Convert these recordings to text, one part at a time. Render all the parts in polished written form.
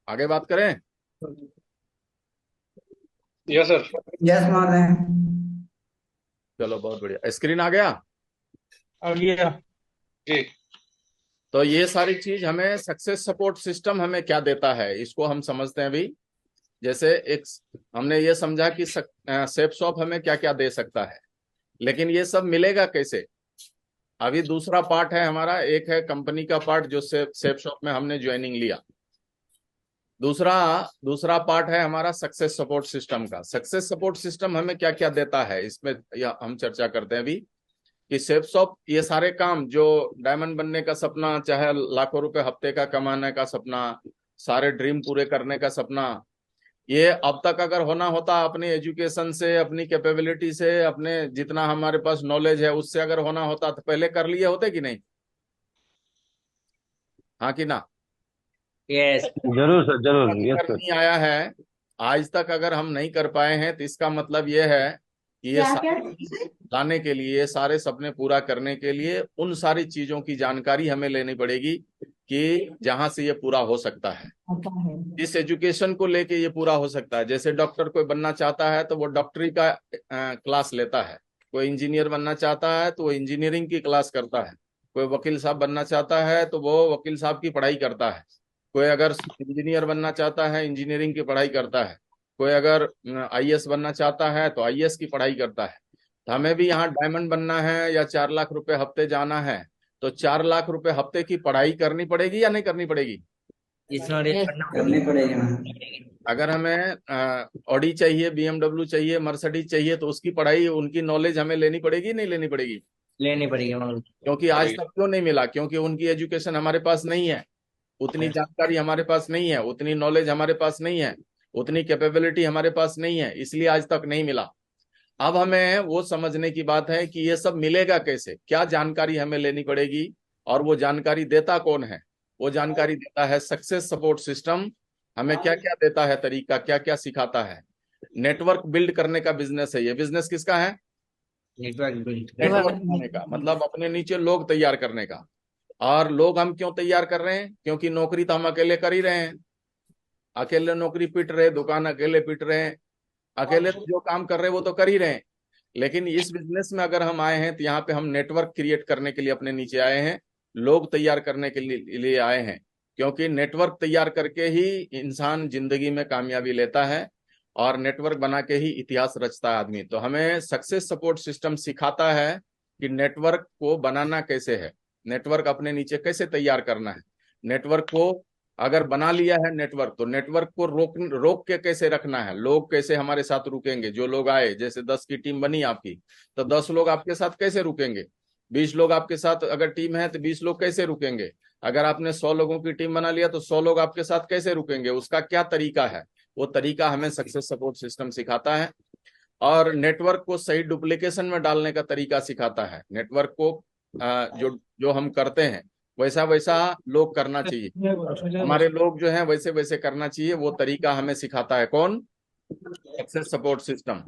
आगे बात करें। Yes sir. यस महोदय। चलो बहुत बढ़िया, स्क्रीन आ गया। आ गया। जी। तो ये सारी चीज हमें सक्सेस सपोर्ट सिस्टम हमें क्या देता है, इसको हम समझते हैं अभी। जैसे एक हमने ये समझा कि सेफ शॉप हमें क्या क्या दे सकता है, लेकिन ये सब मिलेगा कैसे। अभी दूसरा पार्ट है हमारा, एक है कंपनी का पार्ट जो सेफ शॉप में हमने ज्वाइनिंग लिया। दूसरा दूसरा पार्ट है हमारा सक्सेस सपोर्ट सिस्टम का। सक्सेस सपोर्ट सिस्टम हमें क्या क्या देता है, इसमें हम चर्चा करते हैं अभी। कि सेफ शॉप ये सारे काम जो डायमंड बनने का सपना, चाहे लाखों रुपए हफ्ते का कमाने का सपना, सारे ड्रीम पूरे करने का सपना, ये अब तक अगर होना होता अपनी एजुकेशन से, अपनी कैपेबिलिटी से, अपने जितना हमारे पास नॉलेज है उससे अगर होना होता तो पहले कर लिए होते कि नहीं। हाँ कि ना। यस। जरूर सर, जरूर। यस अगर सर। नहीं आया है आज तक, अगर हम नहीं कर पाए हैं, तो इसका मतलब ये है कि ये सारे लाने के लिए, ये सारे सपने पूरा करने के लिए उन सारी चीजों की जानकारी हमें लेनी पड़ेगी कि जहां से ये पूरा हो सकता है। इस एजुकेशन को लेके ये पूरा हो सकता है। जैसे डॉक्टर कोई बनना चाहता है तो वो डॉक्टरी का क्लास लेता है। कोई इंजीनियर बनना चाहता है तो वो इंजीनियरिंग की क्लास करता है। कोई वकील साहब बनना चाहता है तो वो वकील साहब की पढ़ाई करता है। कोई अगर इंजीनियर बनना चाहता है, इंजीनियरिंग की पढ़ाई करता है। कोई अगर आईएएस बनना चाहता है तो आईएएस की पढ़ाई करता है। तो हमें भी यहाँ डायमंड बनना है या 4 लाख रुपए हफ्ते जाना है, तो 4 लाख रुपए हफ्ते की पढ़ाई करनी पड़ेगी या नहीं करनी पड़ेगी। इसमें रेट करना करनी पड़ेगी मैम। अगर हमें ऑडी चाहिए, बीएमडब्ल्यू चाहिए, मर्सिडीज चाहिए, तो उसकी पढ़ाई, उनकी नॉलेज हमें लेनी पड़ेगी नहीं लेनी पड़ेगी। लेनी पड़ेगी मगर। क्योंकि आज तक क्यों नहीं मिला, क्योंकि उनकी एजुकेशन हमारे पास नहीं है, उतनी जानकारी हमारे पास नहीं है, उतनी नॉलेज हमारे पास नहीं है, उतनी कैपेबिलिटी हमारे पास नहीं है, इसलिए आज तक नहीं मिला। अब हमें वो समझने की बात है कि ये सब मिलेगा कैसे, क्या जानकारी हमें लेनी पड़ेगी, और वो जानकारी देता कौन है। वो जानकारी देता है सक्सेस सपोर्ट सिस्टम। हमें क्या क्या देता है, तरीका क्या क्या सिखाता है। नेटवर्क बिल्ड करने का बिजनेस है ये। बिजनेस किसका है। Network build. नेटवर्क बनाने का मतलब अपने नीचे लोग तैयार करने का। और लोग हम क्यों तैयार कर रहे हैं, क्योंकि नौकरी तो हम अकेले कर ही रहे हैं। अकेले नौकरी पीट रहे, दुकान अकेले पीट रहे हैं, अकेले तो जो काम कर रहे हैं वो तो कर ही रहे हैं। लेकिन इस बिजनेस में अगर हम आए हैं तो यहाँ पे हम नेटवर्क क्रिएट करने के लिए अपने नीचे आए हैं, लोग तैयार करने के लिए आए हैं। क्योंकि नेटवर्क तैयार करके ही इंसान जिंदगी में कामयाबी लेता है, और नेटवर्क बना के ही इतिहास रचता है आदमी। तो हमें सक्सेस सपोर्ट सिस्टम सिखाता है कि नेटवर्क को बनाना कैसे है, नेटवर्क अपने नीचे कैसे तैयार करना है। नेटवर्क को अगर बना लिया है नेटवर्क, तो नेटवर्क को रोक के कैसे रखना है, लोग कैसे हमारे साथ रुकेंगे। जो लोग आए, जैसे 10 की टीम बनी आपकी, तो 10 लोग आपके साथ कैसे रुकेंगे। 20 लोग आपके साथ अगर टीम है तो 20 लोग कैसे रुकेंगे। अगर आपने 100 लोगों की टीम बना लिया तो 100 लोग आपके साथ कैसे रुकेंगे, उसका क्या तरीका है। वो तरीका हमें सक्सेस सपोर्ट सिस्टम सिखाता है। और नेटवर्क को सही डुप्लीकेशन में डालने का तरीका सिखाता है। नेटवर्क को जो जो हम करते हैं वैसा वैसा लोग करना चाहिए, हमारे लोग जो हैं वैसे वैसे करना चाहिए, वो तरीका हमें सिखाता है कौन। Success support system.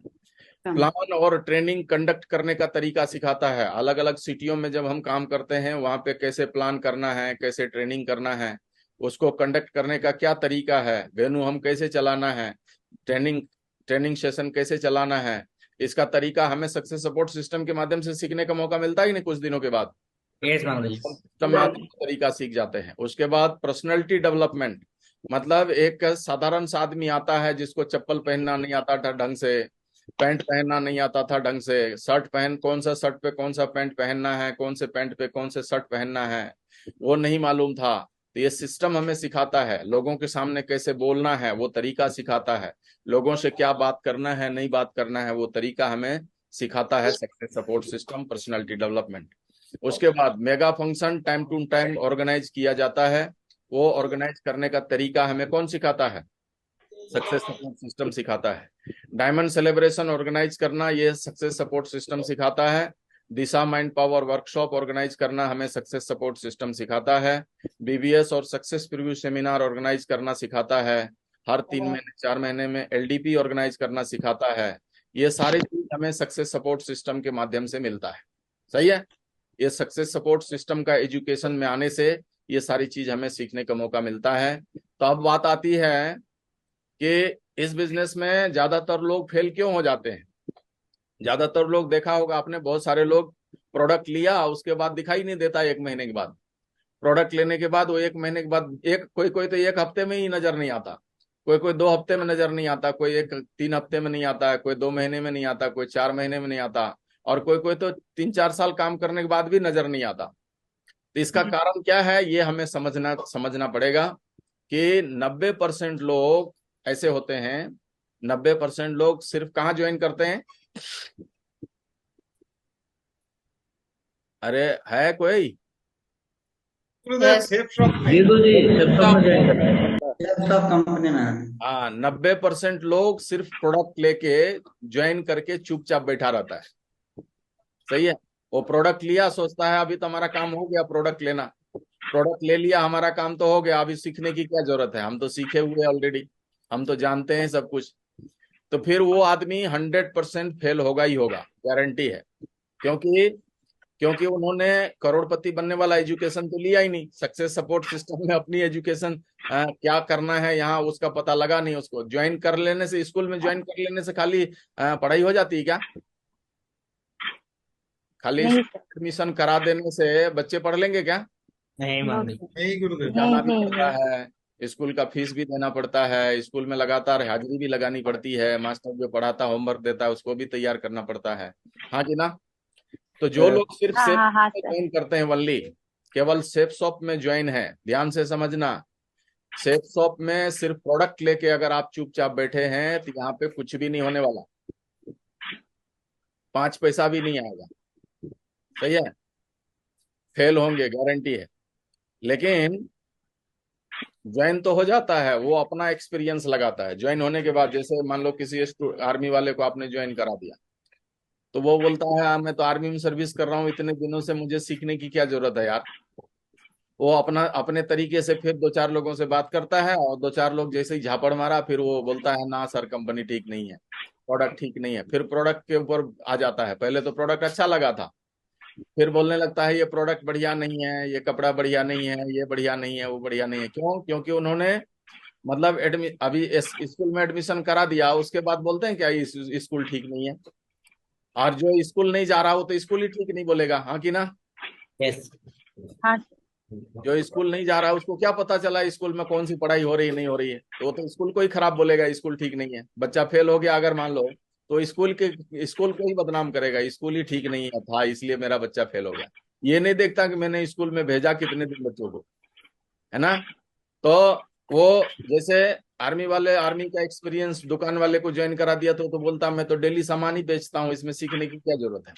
प्लान और ट्रेनिंग कंडक्ट करने का तरीका सिखाता है। अलग अलग सिटियों में जब हम काम करते हैं, वहां पे कैसे प्लान करना है, कैसे ट्रेनिंग करना है, उसको कंडक्ट करने का क्या तरीका है, वेन्यू हम कैसे चलाना है, ट्रेनिंग ट्रेनिंग सेशन कैसे चलाना है, इसका तरीका हमें सक्सेस सपोर्ट सिस्टम के माध्यम से सीखने का मौका मिलता है कि नहीं कुछ दिनों के बाद। यस मगर। सिस्टम में आते ही तरीका सीख जाते हैं। उसके बाद पर्सनैलिटी डेवलपमेंट, मतलब एक साधारण सा आदमी आता है जिसको चप्पल पहनना नहीं आता था ढंग से, पैंट पहनना नहीं आता था ढंग से, शर्ट पहन, कौन सा शर्ट पे कौन सा पैंट पहनना है, कौन से पैंट पे कौन से शर्ट पहनना है, वो नहीं मालूम था। तो ये सिस्टम हमें सिखाता है लोगों के सामने कैसे बोलना है, वो तरीका सिखाता है। लोगों से क्या बात करना है, नहीं बात करना है, वो तरीका हमें सिखाता है success support system, personality development. उसके बाद mega function time to time organise किया जाता है। वो ऑर्गेनाइज करने का तरीका हमें कौन सिखाता है, सक्सेस सपोर्ट सिस्टम सिखाता है। डायमंड सेलिब्रेशन ऑर्गेनाइज करना, ये सक्सेस सपोर्ट सिस्टम सिखाता है। दिशा माइंड पावर वर्कशॉप ऑर्गेनाइज करना हमें सक्सेस सपोर्ट सिस्टम सिखाता है। बीबीएस और सक्सेस प्रीव्यू सेमिनार ऑर्गेनाइज करना सिखाता है। हर 3 महीने 4 महीने में एलडीपी ऑर्गेनाइज करना सिखाता है। ये सारी चीज हमें सक्सेस सपोर्ट सिस्टम के माध्यम से मिलता है। सही है। ये सक्सेस सपोर्ट सिस्टम का एजुकेशन में आने से ये सारी चीज हमें सीखने का मौका मिलता है। तो अब बात आती है कि इस बिजनेस में ज्यादातर लोग फेल क्यों हो जाते हैं। ज्यादातर लोग, देखा होगा आपने, बहुत सारे लोग प्रोडक्ट लिया, उसके बाद दिखाई नहीं देता, एक महीने के बाद प्रोडक्ट लेने के बाद वो एक महीने के बाद, एक कोई कोई तो एक हफ्ते में ही नजर नहीं आता, कोई कोई 2 हफ्ते में नजर नहीं आता, कोई एक 3 हफ्ते में नहीं आता है, कोई 2 महीने में नहीं आता, कोई 4 महीने में नहीं आता, और कोई कोई तो 3-4 साल काम करने के बाद भी नजर नहीं आता। तो इसका कारण क्या है, ये हमें समझना समझना पड़ेगा कि 90% लोग ऐसे होते हैं। 90% लोग सिर्फ कहाँ ज्वाइन करते हैं? अरे है कोई? गुरुदेव सेफ शॉप में। जी गुरु जी, सब में ज्वाइन करते हैं। सब कंपनी में है। हाँ, 90% लोग सिर्फ प्रोडक्ट लेके ज्वाइन करके चुपचाप बैठा रहता है। सही है। वो प्रोडक्ट लिया, सोचता है अभी तो हमारा काम हो गया, प्रोडक्ट लेना, प्रोडक्ट ले लिया, हमारा काम तो हो गया, अभी सीखने की क्या जरूरत है, हम तो सीखे हुए ऑलरेडी, हम तो जानते हैं सब कुछ। तो फिर वो आदमी 100% फेल होगा ही होगा, गारंटी है। क्योंकि क्योंकि उन्होंने करोड़पति बनने वाला एजुकेशन तो लिया ही नहीं, सक्सेस सपोर्ट सिस्टम में अपनी एजुकेशन क्या करना है यहाँ उसका पता लगा नहीं। उसको ज्वाइन कर लेने से, स्कूल में ज्वाइन कर लेने से खाली पढ़ाई हो जाती है क्या? खाली एडमिशन करा देने से बच्चे पढ़ लेंगे क्या? नहीं मान ली। नहीं गुरुदेव। जाना भी पड़ता है, स्कूल का फीस भी देना पड़ता है, स्कूल में लगातार हाजिरी भी लगानी पड़ती है, मास्टर जो पढ़ाता होमवर्क देता है उसको भी तैयार करना पड़ता है। हाँ कि ना? तो जो लोग सिर्फ सेफ में ज्वाइन करते हैं, वनली केवल सेफ शॉप में ज्वाइन है, ध्यान से समझना, सेफ शॉप में सिर्फ प्रोडक्ट लेके अगर आप चुपचाप बैठे हैं तो यहाँ पे कुछ भी नहीं होने वाला, 5 पैसा भी नहीं आएगा। सही है, फेल होंगे, गारंटी है। लेकिन ज्वाइन तो हो जाता है, वो अपना एक्सपीरियंस लगाता है ज्वाइन होने के बाद। जैसे मान लो किसी आर्मी वाले को आपने ज्वाइन करा दिया, तो वो बोलता है "हाँ, मैं तो आर्मी में सर्विस कर रहा हूँ इतने दिनों से, मुझे सीखने की क्या जरूरत है यार"। वो अपना अपने तरीके से फिर 2-4 लोगों से बात करता है, और 2-4 लोग जैसे ही झापड़ मारा, फिर वो बोलता है ना सर कंपनी ठीक नहीं है, प्रोडक्ट ठीक नहीं है। फिर प्रोडक्ट के ऊपर आ जाता है, पहले तो प्रोडक्ट अच्छा लगा था, फिर बोलने लगता है ये प्रोडक्ट बढ़िया नहीं है, ये कपड़ा बढ़िया नहीं है, ये बढ़िया नहीं है, वो बढ़िया नहीं है। क्यों? क्योंकि उन्होंने मतलब अभी स्कूल में एडमिशन करा दिया, उसके बाद बोलते हैं क्या स्कूल ठीक नहीं है। और जो स्कूल नहीं जा रहा हो तो स्कूल ही ठीक नहीं बोलेगा, हाँ कि ना? यस। जो स्कूल नहीं जा रहा है उसको क्या पता चला स्कूल में कौन सी पढ़ाई हो रही है नहीं हो रही है, तो वो तो स्कूल को ही खराब बोलेगा, स्कूल ठीक नहीं है। बच्चा फेल हो गया अगर मान लो, तो स्कूल को ही बदनाम करेगा, स्कूल ही ठीक नहीं है था इसलिए मेरा बच्चा फेल हो गया। ये नहीं देखता कि मैंने स्कूल में भेजा कितने दिन बच्चों को, है ना? तो वो जैसे आर्मी वाले, आर्मी का एक्सपीरियंस दुकान वाले को ज्वाइन करा दिया तो बोलता मैं तो डेली सामान ही बेचता हूँ, इसमें सीखने की क्या जरूरत है,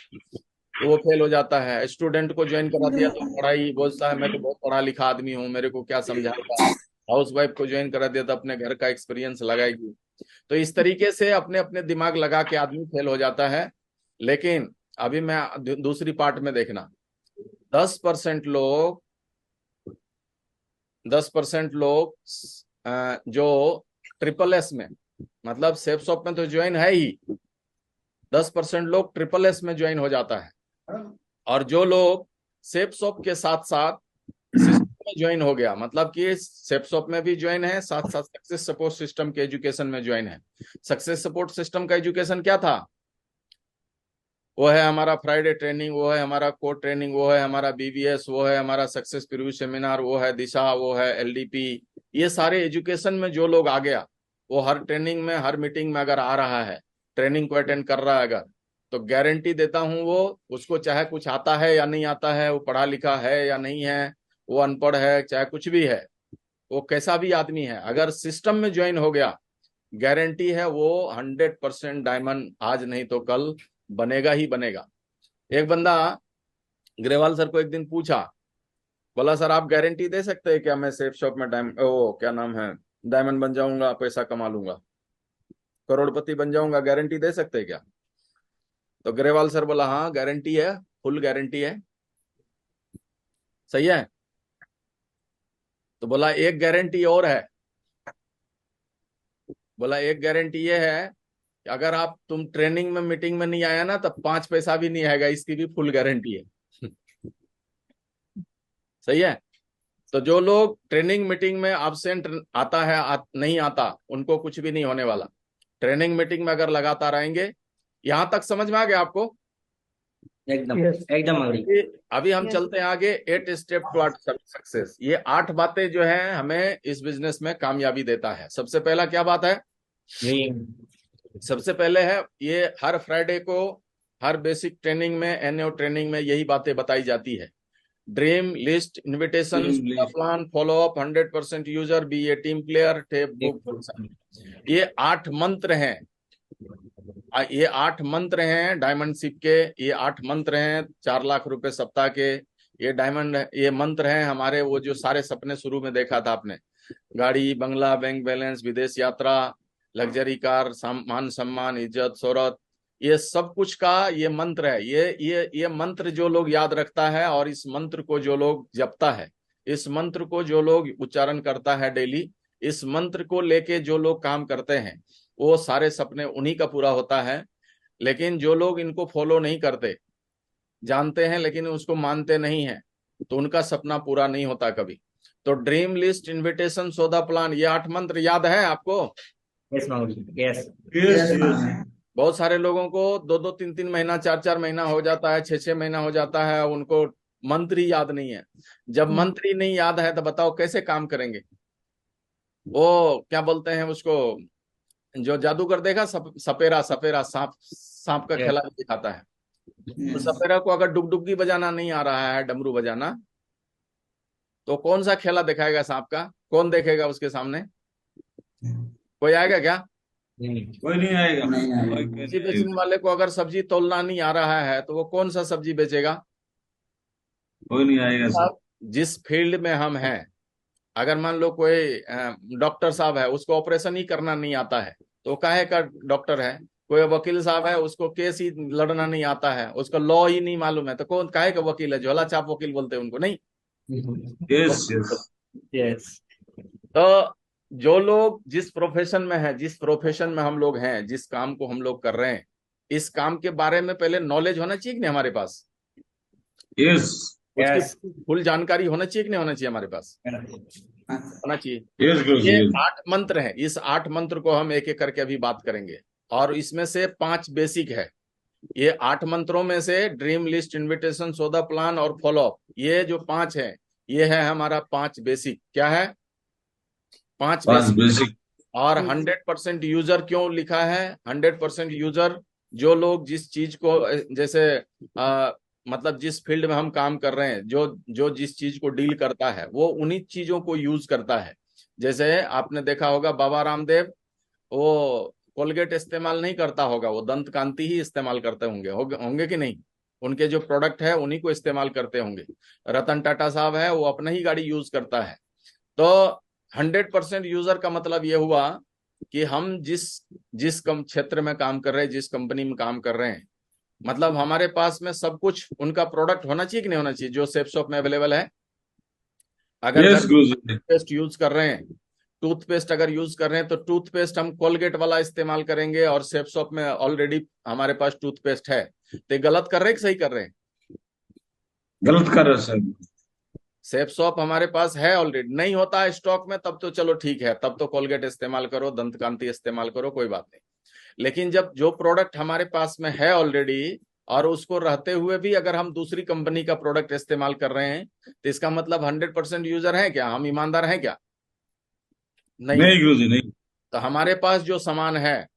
तो वो फेल हो जाता है। स्टूडेंट को ज्वाइन करा दिया तो पढ़ाई, बोलता है मैं तो बहुत पढ़ा लिखा आदमी हूँ, मेरे को क्या समझाएगा। हाउस वाइफ को ज्वाइन करा दिया तो अपने घर का एक्सपीरियंस लगाएगी। तो इस तरीके से अपने अपने दिमाग लगा के आदमी फेल हो जाता है। लेकिन अभी मैं दूसरी पार्ट में देखना, 10% लोग 10% लोग जो SSS में, मतलब सेफ शॉप में तो ज्वाइन है ही, 10% लोग SSS में ज्वाइन हो जाता है। और जो लोग सेफ शॉप के साथ साथ सिस्टम में ज्वाइन हो गया, मतलब कि सेफ शॉप में भी ज्वाइन है, साथ साथ सक्सेस सपोर्ट सिस्टम के एजुकेशन में ज्वाइन है। सक्सेस सपोर्ट सिस्टम का एजुकेशन क्या था? वो है हमारा फ्राइडे ट्रेनिंग, वो है हमारा कोड ट्रेनिंग, वो है हमारा BBS, वो है हमारा सक्सेस प्रीव्यू सेमिनार, वो है दिशा, वो है LDP। ये सारे एजुकेशन में जो लोग आ गया, वो हर ट्रेनिंग में, हर मीटिंग में अगर आ रहा है, ट्रेनिंग को अटेंड कर रहा है अगर, तो गारंटी देता हूं वो, उसको चाहे कुछ आता है या नहीं आता है, वो पढ़ा लिखा है या नहीं है, वो अनपढ़ है, चाहे कुछ भी है, वो कैसा भी आदमी है, अगर सिस्टम में ज्वाइन हो गया, गारंटी है वो 100% डायमंड आज नहीं तो कल बनेगा ही बनेगा। एक बंदा ग्रेवाल सर को एक दिन पूछा, बोला सर आप गारंटी दे सकते हैं क्या मैं सेफ शॉप में क्या नाम है, डायमंड बन जाऊंगा, पैसा कमा लूंगा, करोड़पति बन जाऊंगा, गारंटी दे सकते हैं क्या? तो ग्रेवाल सर बोला हाँ गारंटी है, फुल गारंटी है। सही है। तो बोला एक गारंटी और है, बोला एक गारंटी ये है कि अगर तुम ट्रेनिंग में मीटिंग में नहीं आया ना, तब 5 पैसा भी नहीं आएगा, इसकी भी फुल गारंटी है। सही है। तो जो लोग ट्रेनिंग मीटिंग में absent आता है नहीं आता, उनको कुछ भी नहीं होने वाला। ट्रेनिंग मीटिंग में अगर लगातार आएंगे, यहां तक समझ में आ गया आपको? एकदम एकदम अग्री। अभी हम चलते हैं आगे। 8 स्टेप टुवर्ड सक्सेस। ये 8 बातें जो है हमें इस बिजनेस में कामयाबी देता है। सबसे पहला क्या बात है? ड्रीम। सबसे पहले है, ये हर फ्राइडे को हर बेसिक ट्रेनिंग में, एनओ ट्रेनिंग में यही बातें बताई जाती है। Dream list, invitation, plan, follow up, 100% user, be a team player, tape book. ये 8 मंत्र हैं। ये 8 मंत्र हैं डायमंडशिप के। ये 8 मंत्र हैं 4 लाख रुपए सप्ताह के। ये मंत्र हैं हमारे, वो जो सारे सपने शुरू में देखा था आपने, गाड़ी, बंगला, बैंक बैलेंस, विदेश यात्रा, लग्जरी कार, मान सम्मान, इज्जत, शोहरत, ये सब कुछ का ये मंत्र है। ये मंत्र जो लोग याद रखता है और इस मंत्र को जो लोग जपता है, इस मंत्र को जो लोग उच्चारण करता है डेली, इस मंत्र को लेके जो लोग काम करते हैं, वो सारे सपने उन्हीं का पूरा होता है। लेकिन जो लोग इनको फॉलो नहीं करते, जानते हैं लेकिन उसको मानते नहीं हैं, तो उनका सपना पूरा नहीं होता कभी। तो ड्रीम लिस्ट, इनविटेशन, सौदा, प्लान, ये 8 मंत्र याद है आपको? यस माऊली, यस। बहुत सारे लोगों को 2-2, 3-3 महीना, 4-4 महीना हो जाता है, 6-6 महीना हो जाता है, उनको मंत्र ही याद नहीं है। जब मंत्र ही नहीं याद है तो बताओ कैसे काम करेंगे? वो क्या बोलते हैं उसको, जो जादूगर देखा, सपेरा, सांप का खेला दिखाता है। तो सपेरा को अगर डुगडुगी बजाना नहीं आ रहा है, डमरू बजाना, तो कौन सा खेला दिखाएगा सांप का? कौन देखेगा उसके सामने? कोई आएगा क्या? कोई नहीं आएगा। सब्जी बेचने वाले को अगर सब्जी तोलना नहीं आ रहा है तो वो कौन सा सब्जी बेचेगा? कोई नहीं आएगा सर। जिस फील्ड में हम हैं, अगर मान लो कोई डॉक्टर साहब है, उसको ऑपरेशन ही करना नहीं आता है, तो काहे का डॉक्टर है? कोई वकील साहब है, उसको केस ही लड़ना नहीं आता है, उसका लॉ ही नहीं मालूम है, तो कौन काहे का वकील है? झोला छाप वकील बोलते हैं उनको, नहीं? Yes yes yes. तो जो लोग जिस प्रोफेशन में है, जिस प्रोफेशन में हम लोग हैं, जिस काम को हम लोग कर रहे हैं, इस काम के बारे में पहले नॉलेज होना चाहिए कि नहीं हमारे पास? यस उसकी फुल जानकारी होना चाहिए कि नहीं होना चाहिए हमारे पास? होना चाहिए। यस ये 8 मंत्र हैं। इस 8 मंत्र को हम एक एक करके अभी बात करेंगे, और इसमें से 5 बेसिक है। ये 8 मंत्रों में से ड्रीम लिस्ट, इनविटेशन, सौदा, प्लान और फॉलो अप, ये जो 5 है, ये है हमारा 5 बेसिक। क्या है? 5 बेसिक। और 100% यूजर क्यों लिखा है? 100% यूजर, जो लोग जिस चीज को, जैसे मतलब जिस फील्ड में हम काम कर रहे हैं, जो जिस चीज को डील करता है, वो उन्हीं चीजों को यूज करता है। जैसे आपने देखा होगा बाबा रामदेव, वो कोलगेट इस्तेमाल नहीं करता होगा, वो दंत कांति ही इस्तेमाल करते होंगे कि नहीं? उनके जो प्रोडक्ट है उन्हीं को इस्तेमाल करते होंगे। रतन टाटा साहब है, वो अपना ही गाड़ी यूज करता है। तो 100% यूजर का मतलब ये हुआ कि हम जिस क्षेत्र में काम कर रहे हैं, जिस कंपनी में काम कर रहे हैं, मतलब हमारे पास में सब कुछ उनका प्रोडक्ट होना चाहिए कि नहीं होना चाहिए, जो सेफ शॉप में अवेलेबल है। अगर टूथपेस्ट यूज कर रहे हैं, टूथपेस्ट अगर यूज कर रहे हैं, तो टूथपेस्ट हम कोलगेट वाला इस्तेमाल करेंगे, और सेफ शॉप में ऑलरेडी हमारे पास टूथपेस्ट है। तो गलत कर रहे हैं कि सही कर रहे हैं? गलत कर रहे सर। सेफ शॉप हमारे पास है ऑलरेडी, नहीं होता है स्टॉक में, तब तो चलो ठीक है, तब तो कोलगेट इस्तेमाल करो, दंत कांति इस्तेमाल करो, कोई बात नहीं। लेकिन जब जो प्रोडक्ट हमारे पास में है ऑलरेडी, और उसको रहते हुए भी अगर हम दूसरी कंपनी का प्रोडक्ट इस्तेमाल कर रहे हैं, तो इसका मतलब 100% यूजर है क्या? हम ईमानदार हैं क्या? नहीं गुरुजी नहीं। तो हमारे पास जो सामान है,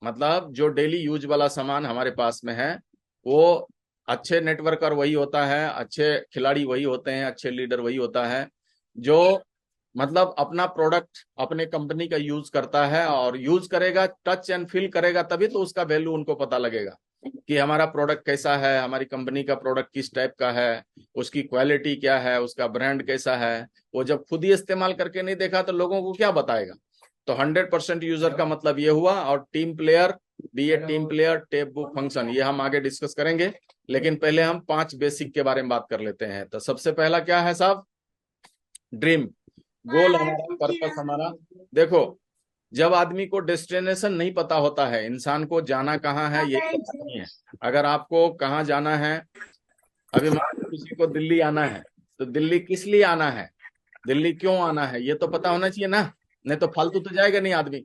मतलब जो डेली यूज वाला सामान हमारे पास में है, वो अच्छे नेटवर्कर वही होता है, अच्छे खिलाड़ी वही होते हैं, अच्छे लीडर वही होता है, जो मतलब अपना प्रोडक्ट अपने कंपनी का यूज करता है, और यूज करेगा, टच एंड फील करेगा, तभी तो उसका वैल्यू उनको पता लगेगा कि हमारा प्रोडक्ट कैसा है, हमारी कंपनी का प्रोडक्ट किस टाइप का है, उसकी क्वालिटी क्या है, उसका ब्रांड कैसा है। वो जब खुद ही इस्तेमाल करके नहीं देखा तो लोगों को क्या बताएगा? तो 100% यूजर का मतलब ये हुआ। और team player, be a team player, tape book, function, ये हम आगे डिस्कस करेंगे, लेकिन पहले हम 5 बेसिक के बारे में बात कर लेते हैं। तो सबसे पहला क्या है साहब? ड्रीम, गोल हमारा, पर्पस हमारा। देखो, जब आदमी को डेस्टिनेशन नहीं पता होता है, इंसान को जाना कहाँ है ये पता नहीं है। अगर आपको कहाँ जाना है, अभी मान लो किसी को दिल्ली आना है, तो दिल्ली किस लिए आना है, दिल्ली क्यों आना है, ये तो पता होना चाहिए ना। नहीं तो फालतू तो जाएगा नहीं आदमी,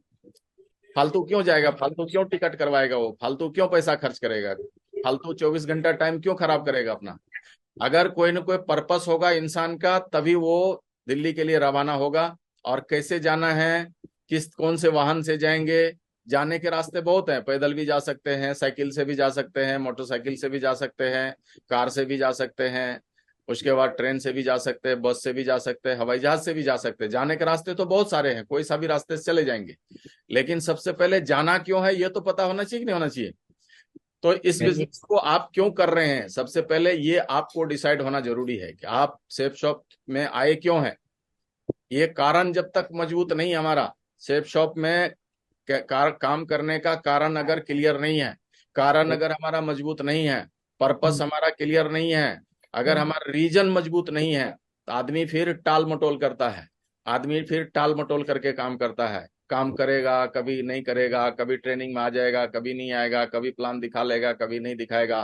फालतू क्यों जाएगा, फालतू क्यों टिकट करवाएगा, वो फालतू क्यों पैसा खर्च करेगा, फालतू 24 घंटा टाइम क्यों खराब करेगा अपना। अगर कोई ना कोई पर्पस होगा इंसान का, तभी वो दिल्ली के लिए रवाना होगा। और कैसे जाना है, किस कौन से वाहन से जाएंगे, जाने के रास्ते बहुत हैं, पैदल भी जा सकते हैं, साइकिल से भी जा सकते हैं, मोटरसाइकिल से भी जा सकते हैं, कार से भी जा सकते हैं, उसके बाद ट्रेन से भी जा सकते हैं, बस से भी जा सकते हैं, हवाई जहाज से भी जा सकते हैं। जाने के रास्ते तो बहुत सारे हैं, कोई सा भी रास्ते से चले जाएंगे। लेकिन सबसे पहले जाना क्यों है ये तो पता होना चाहिए कि नहीं होना चाहिए। तो इस बिजनेस को आप क्यों कर रहे हैं, सबसे पहले ये आपको डिसाइड होना जरूरी है कि आप सेफ शॉप में आए क्यों है। ये कारण जब तक मजबूत नहीं हमारा, सेफ शॉप में काम करने का कारण अगर क्लियर नहीं है, कारण अगर हमारा मजबूत नहीं है, पर्पस हमारा क्लियर नहीं है, अगर हमारा रीजन मजबूत नहीं है, तो आदमी फिर टाल मटोल करता है, आदमी फिर टाल मटोल करके काम करता है। काम करेगा, कभी नहीं करेगा, कभी ट्रेनिंग में आ जाएगा, कभी नहीं आएगा, कभी प्लान दिखा लेगा, कभी नहीं दिखाएगा,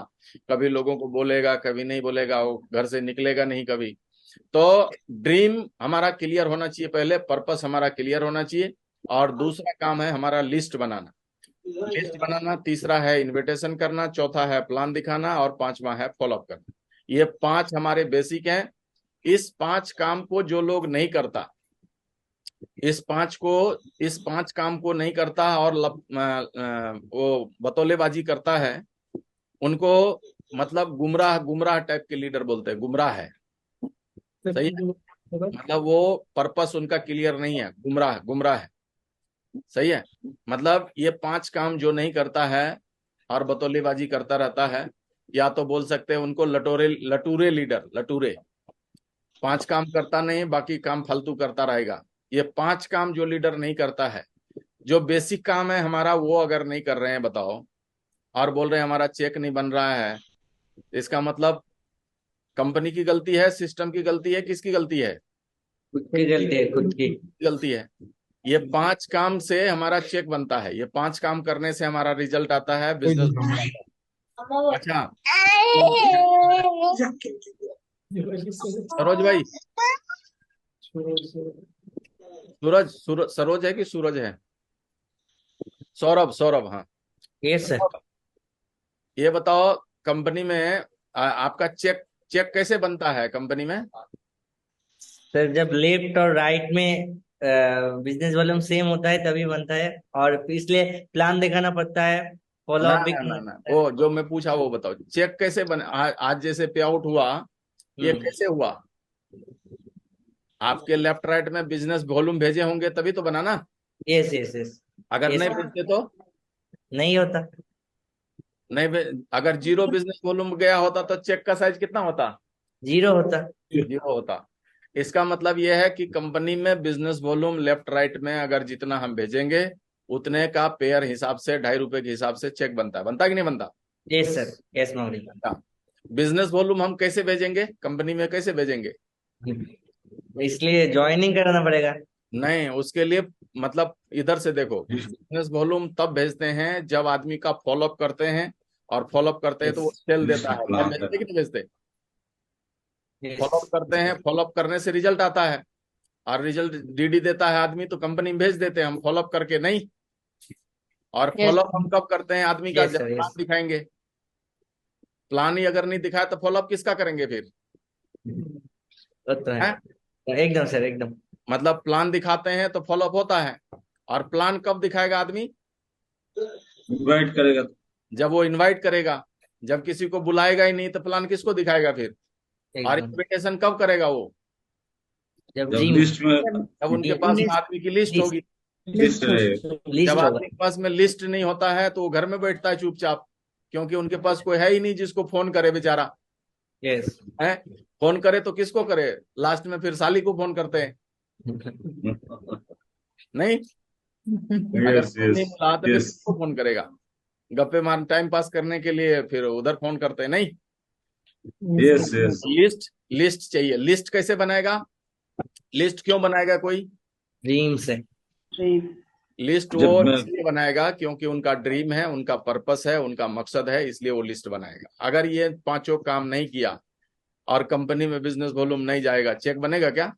कभी लोगों को बोलेगा, कभी नहीं बोलेगा, वो घर से निकलेगा नहीं कभी। तो ड्रीम हमारा क्लियर होना चाहिए, पहले पर्पस हमारा क्लियर होना चाहिए। और दूसरा काम है हमारा लिस्ट बनाना, लिस्ट बनाना, तीसरा है इनविटेशन करना, चौथा है प्लान दिखाना, और पांचवा है फॉलोअप करना। ये 5 हमारे बेसिक हैं। इस 5 काम को जो लोग नहीं करता, इस 5 काम को नहीं करता और वो बतौलेबाजी करता है, उनको मतलब गुमराह गुमराह टाइप के लीडर बोलते हैं, गुमराह है। सही है? मतलब वो पर्पस उनका क्लियर नहीं है, गुमराह गुमराह है। सही है? मतलब ये 5 काम जो नहीं करता है और बतौलेबाजी करता रहता है, या तो बोल सकते हैं उनको लटूरे लीडर, लटूरे। 5 काम करता नहीं, बाकी काम फालतू करता रहेगा। ये 5 काम जो लीडर नहीं करता है, जो बेसिक काम है हमारा, वो अगर नहीं कर रहे हैं बताओ, और बोल रहे हैं हमारा चेक नहीं बन रहा है, इसका मतलब कंपनी की गलती है, सिस्टम की गलती है, किसकी गलती है? खुद की गलती है, खुद की गलती है। ये 5 काम से हमारा चेक बनता है, ये 5 काम करने से हमारा रिजल्ट आता है, बिजनेस। अच्छा सरोज भाई, सरोज है कि सूरज है? सौरभ, सौरभ, हाँ। Yes sir. ये बताओ, कंपनी में आपका चेक चेक कैसे बनता है कंपनी में? सर जब लेफ्ट और राइट में बिजनेस वॉल्यूम सेम होता है तभी बनता है, और इसलिए प्लान दिखाना पड़ता है, फॉलो ना अप भी ना करना ना ना, पड़ता है। वो जो मैं पूछा वो बताओ, चेक कैसे बने? आज जैसे पे आउट हुआ, ये कैसे हुआ? आपके लेफ्ट राइट में बिजनेस वॉल्यूम भेजे होंगे तभी तो बना ना। Yes yes yes. अगर नहीं भेजते तो नहीं होता। अगर 0 बिजनेस वॉल्यूम गया होता तो चेक का साइज कितना होता? 0 होता। 0 होता। इसका मतलब यह है कि कंपनी में बिजनेस वॉल्यूम लेफ्ट राइट में अगर जितना हम भेजेंगे, उतने का पेयर हिसाब से ₹2.5 के हिसाब से चेक बनता है। बनता कि नहीं बनता? यस सर, यस महोदय। बिजनेस वॉल्यूम हम कैसे भेजेंगे, कंपनी में कैसे भेजेंगे? इसलिए ज्वाइनिंग कराना पड़ेगा। नहीं, उसके लिए मतलब इधर से देखो, बिजनेस वॉल्यूम तब भेजते हैं जब आदमी का फॉलोअप करते हैं, और फॉलोअप करते हैं तो वो सेल देता है, तब भेजते कि नहीं भेजते? फॉलोअप करते हैं, फॉलोअप करने से रिजल्ट आता है, और रिजल्ट डीडी देता है आदमी, तो कंपनी में भेज देते हैं हम, फॉलोअप करके नहीं। और फॉलोअप हम कब करते हैं आदमी का? जब प्लान दिखाएंगे। प्लान ही अगर नहीं दिखाया तो फॉलोअप किसका करेंगे फिर? तो है। एकदम सर, एकदम। मतलब प्लान दिखाते हैं तो फॉलोअप होता है। और प्लान कब दिखाएगा आदमी? इनवाइट करेगा। जब वो इनवाइट करेगा। जब किसी को बुलाएगा ही नहीं तो प्लान किसको दिखाएगा फिर? और इन्विटेशन कब करेगा वो? जब लिस्ट में, जब उनके पास में आदमी की लिस्ट होगी। लिस्ट जब आदमी के पास में लिस्ट नहीं होता है तो वो घर में बैठता है चुपचाप, क्योंकि उनके पास कोई है ही नहीं जिसको फोन करे बेचारा। यस है, फोन करे तो किसको करे? लास्ट में फिर साली को फोन करते हैं, नहीं? अगर फोन नहीं मिला तो फिर किसको फोन करेगा? गप्पे मार टाइम पास करने के लिए फिर उधर फोन करते हैं, नहीं? Yes yes. लिस्ट चाहिए। लिस्ट कैसे बनाएगा? लिस्ट क्यों बनाएगा कोई? ड्रीम से। लिस्ट वो इसलिए बनाएगा क्योंकि उनका ड्रीम है, उनका पर्पस है, उनका मकसद है, इसलिए वो लिस्ट बनाएगा। अगर ये 5 काम नहीं किया और कंपनी में बिजनेस वॉल्यूम नहीं जाएगा, चेक बनेगा क्या?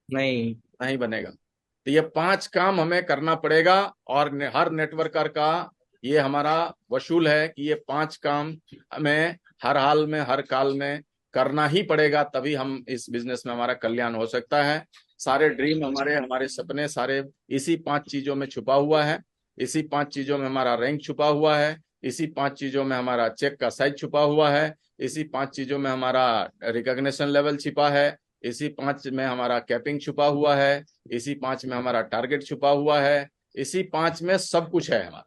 नहीं। नहीं बनेगा। तो ये 5 काम हमें करना पड़ेगा, और हर नेटवर्कर का ये हमारा वसूल है कि ये 5 काम हमें हर हाल में, हर काल में करना ही पड़ेगा, तभी हम इस बिजनेस में हमारा कल्याण हो सकता है। सारे ड्रीम हमारे, हमारे सपने सारे इसी 5 चीजों में छुपा हुआ है। इसी 5 चीजों में हमारा रैंक छुपा हुआ है। इसी 5 चीजों में हमारा चेक का साइज छुपा हुआ है। इसी 5 चीजों में हमारा रिकॉग्निशन लेवल छिपा है। इसी 5 में हमारा कैपिंग छुपा हुआ है। इसी 5 में हमारा टारगेट छुपा हुआ है। इसी 5 में सब कुछ है हमारा।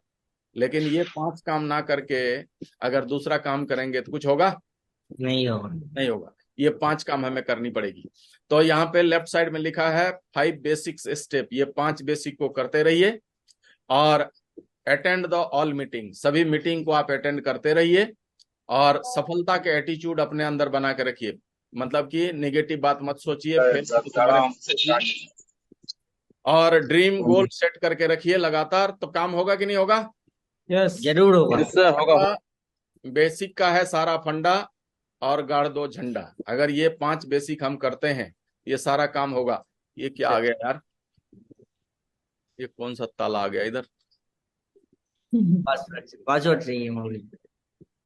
लेकिन ये 5 काम ना करके अगर दूसरा काम करेंगे तो कुछ होगा? नहीं होगा। नहीं होगा। ये 5 काम हमें करनी पड़ेगी। तो यहाँ पे लेफ्ट साइड में लिखा है 5 बेसिक्स स्टेप। ये 5 बेसिक को करते रहिए, और अटेंड द ऑल मीटिंग, सभी मीटिंग को आप अटेंड करते रहिए, और सफलता के एटीट्यूड अपने अंदर बना के रखिए। मतलब कि नेगेटिव बात मत सोचिए, और ड्रीम गोल सेट करके रखिए लगातार, तो काम होगा कि नहीं होगा? यस, जरूर होगा। बेसिक का है सारा फंडा, और गाड़ दो झंडा। अगर ये 5 बेसिक हम करते हैं, ये सारा काम होगा। ये क्या आ गया यार? ये कौन सा ताला आ गया इधर? पासवर्ड चाहिए मोबाइल।